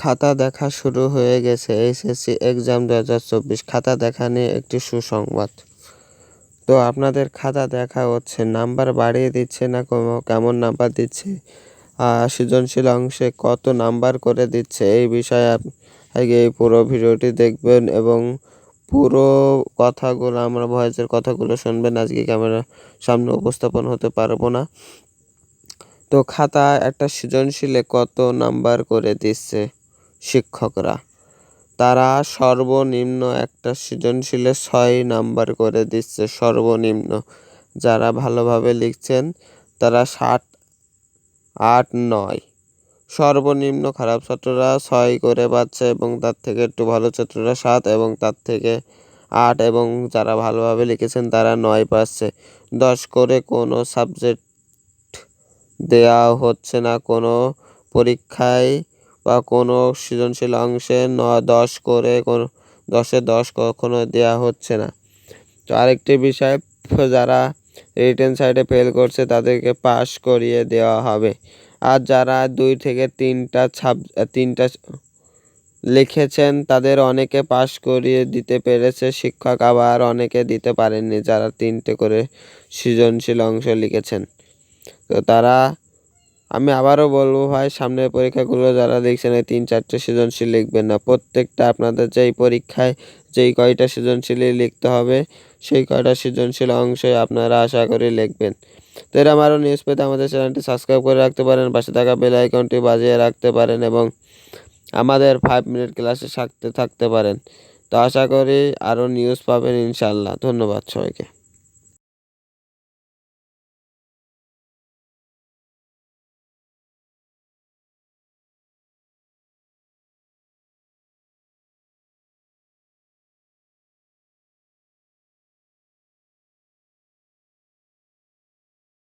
খাতা দেখা শুরু হয়ে গেছে এইচএসসি এক্সাম 2024 খাতা দেখা নিয়ে একটি সুসংবাদ। তো আপনাদের খাতা দেখা হচ্ছে, নাম্বার বাড়িয়ে দিচ্ছে না কেমন নাম্বার দিচ্ছে, সৃজনশীল অংশে কত নাম্বার করে দিচ্ছে, এই বিষয়ে আগে এই পুরো ভিডিওটি দেখবেন এবং পুরো কথাগুলো আমরা ভয়েসের কথাগুলো শুনবেন। আজকে ক্যামেরার সামনে উপস্থাপন হতে পারবো না। তো খাতা একটা সৃজনশীলে কত নাম্বার করে দিচ্ছে শিক্ষকরা, তারা সর্বনিম্ন একটা সৃজনশীলে 6 নাম্বার করে দিচ্ছে সর্বনিম্ন। যারা ভালোভাবে লিখছেন তারা 7, 8, 9, সর্বনিম্ন খারাপ ছাত্ররা 6 করে পাচ্ছে এবং তার থেকে একটু ভালো ছাত্ররা 7 এবং তার থেকে 8 এবং যারা ভালোভাবে লিখেছেন তারা 9 পাচ্ছে। 10 করে কোনো সাবজেক্ট দেওয়া হচ্ছে না কোনো পরীক্ষায় বা কোনো সৃজনশীল অংশে 10 করে কোনো 10-এ 10 কখনো দেওয়া হচ্ছে না। তো আরেকটি বিষয়, যারা রিটেন সাইডে ফেল করছে তাদেরকে পাস করিয়ে দেওয়া হবে। আর যারা 2 থেকে 3টা লিখেছেন তাদের অনেকে পাস করিয়ে দিতে পেরেছে শিক্ষক, আবার অনেকে দিতে পারেননি যারা 3টে করে সৃজনশীল অংশ লিখেছেন। তো তারা, আমি আবারও বলবো ভাই, সামনের পরীক্ষাগুলো যারা লিখছেন এই 3-4টে সৃজনশীল লিখবেন না। প্রত্যেকটা আপনাদের যেই পরীক্ষায় যেই কয়টা সৃজনশীলই লিখতে হবে সেই কয়টা সৃজনশীল অংশই আপনারা আশা করি লিখবেন। তো এরকম আরও নিউজ পেতে আমাদের চ্যানেলটি সাবস্ক্রাইব করে রাখতে পারেন, পাশে থাকা বেল আইকনটি বাজিয়ে রাখতে পারেন এবং আমাদের 5 মিনিট ক্লাসে থাকতে পারেন। তো আশা করি আরও নিউজ পাবেন ইনশাআল্লাহ। ধন্যবাদ সবাইকে।